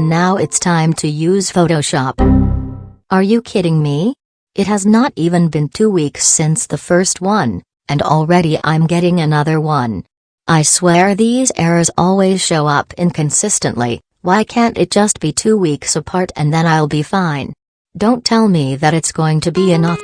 and now it's time to use Photoshop. Are you kidding me? It has not even been 2 weeks since the first one, and already I'm getting another one. I swear these errors always show up inconsistently. Why can't it just be 2 weeks apart and then I'll be fine? Don't tell me that it's going to be enough.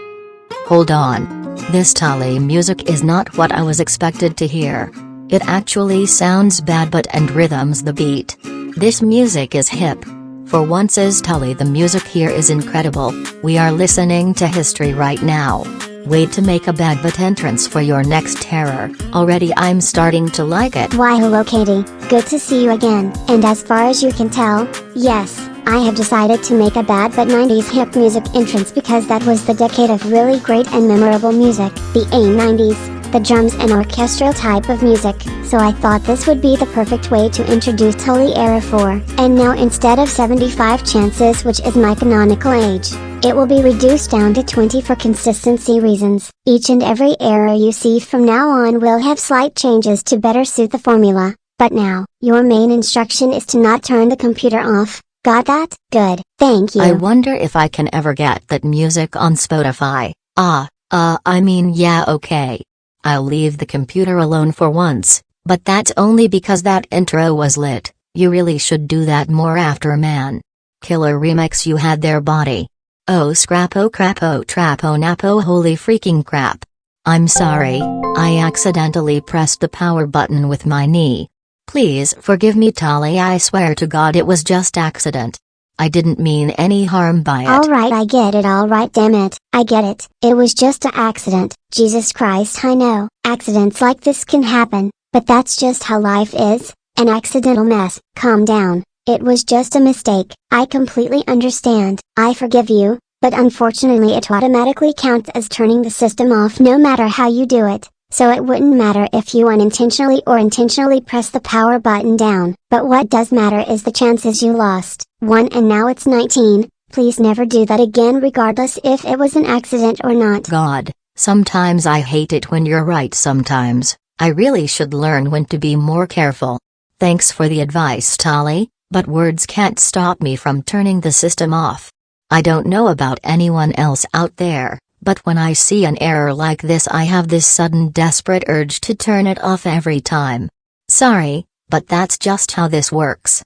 Hold on. This Tulli music is not what I was expected to hear. It actually sounds bad but and rhythms the beat. This music is hip. For once is Tulli, the music here is incredible. We are listening to history right now. Wait to make a bad but entrance for your next terror. Already I'm starting to like it. Why hello Katie, good to see you again. And as far as you can tell, yes, I have decided to make a bad but 90s hip music entrance because that was the decade of really great and memorable music. The A90s, the drums and orchestral type of music. So I thought this would be the perfect way to introduce Tulli era 4. And now instead of 75 chances, which is my canonical age, it will be reduced down to 20 for consistency reasons. Each and every error you see from now on will have slight changes to better suit the formula. But now, your main instruction is to not turn the computer off. Got that? Good, thank you. I wonder if I can ever get that music on Spotify. Yeah, okay. I'll leave the computer alone for once, but that's only because that intro was lit. You really should do that more after, man. Killer remix you had there, body. Oh scrap, oh crap, oh trap, oh nap, oh holy freaking crap. I'm sorry, I accidentally pressed the power button with my knee. Please forgive me Tulli, I swear to God it was just accident. I didn't mean any harm by it. Alright, I get it, alright, damn it, I get it. It was just an accident. Jesus Christ, I know, accidents like this can happen, but that's just how life is, an accidental mess. Calm down. It was just a mistake. I completely understand. I forgive you, but unfortunately it automatically counts as turning the system off no matter how you do it, so it wouldn't matter if you unintentionally or intentionally press the power button down. But what does matter is the chances you lost. 1 and now it's 19, please never do that again regardless if it was an accident or not. God, sometimes I hate it when you're right sometimes. I really should learn when to be more careful. Thanks for the advice Tulli. But words can't stop me from turning the system off. I don't know about anyone else out there, but when I see an error like this I have this sudden desperate urge to turn it off every time. Sorry, but that's just how this works.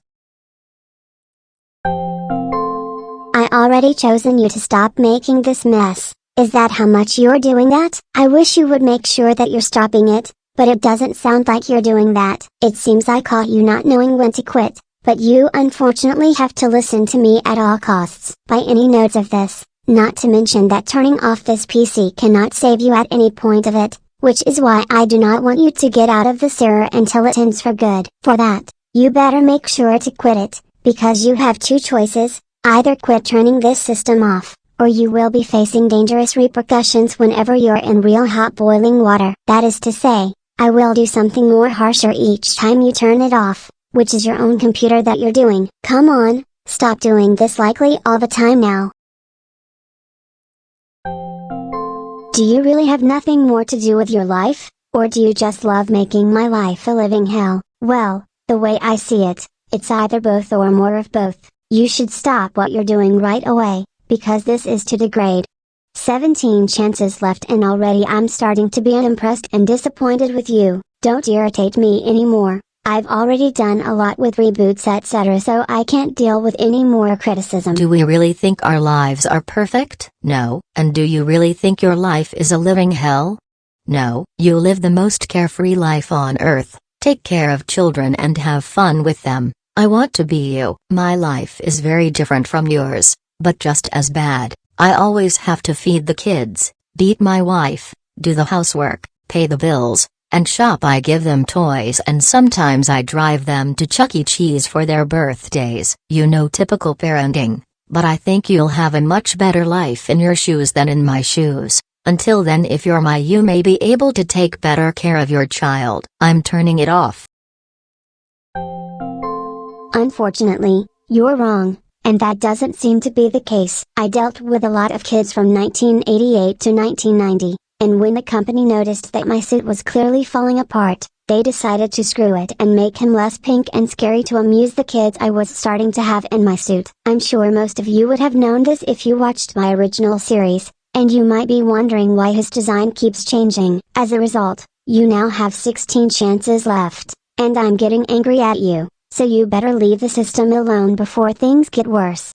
I already chosen you to stop making this mess. Is that how much you're doing that? I wish you would make sure that you're stopping it, but it doesn't sound like you're doing that. It seems I caught you not knowing when to quit. But you unfortunately have to listen to me at all costs. By any notes of this, not to mention that turning off this PC cannot save you at any point of it, which is why I do not want you to get out of this error until it ends for good. For that, you better make sure to quit it, because you have two choices, either quit turning this system off, or you will be facing dangerous repercussions whenever you're in real hot boiling water. That is to say, I will do something more harsher each time you turn it off. Which is your own computer that you're doing. Come on, stop doing this likely all the time now. Do you really have nothing more to do with your life, or do you just love making my life a living hell? Well, the way I see it, it's either both or more of both. You should stop what you're doing right away, because this is to degrade. 17 chances left and already I'm starting to be unimpressed and disappointed with you. Don't irritate me anymore. I've already done a lot with reboots etc, so I can't deal with any more criticism. Do we really think our lives are perfect? No. And do you really think your life is a living hell? No. You live the most carefree life on earth, take care of children and have fun with them. I want to be you. My life is very different from yours, but just as bad. I always have to feed the kids, beat my wife, do the housework, pay the bills, and shop. I give them toys and sometimes I drive them to Chuck E. Cheese for their birthdays. You know, typical parenting, but I think you'll have a much better life in your shoes than in my shoes. Until then, if you're you may be able to take better care of your child. I'm turning it off. Unfortunately, you're wrong, and that doesn't seem to be the case. I dealt with a lot of kids from 1988 to 1990. And when the company noticed that my suit was clearly falling apart, They decided to screw it and make him less pink and scary to amuse the kids I was starting to have in my suit. I'm sure most of you would have known this if you watched my original series, and you might be wondering why his design keeps changing. As a result, you now have 16 chances left, and I'm getting angry at you, so you better leave the system alone before things get worse.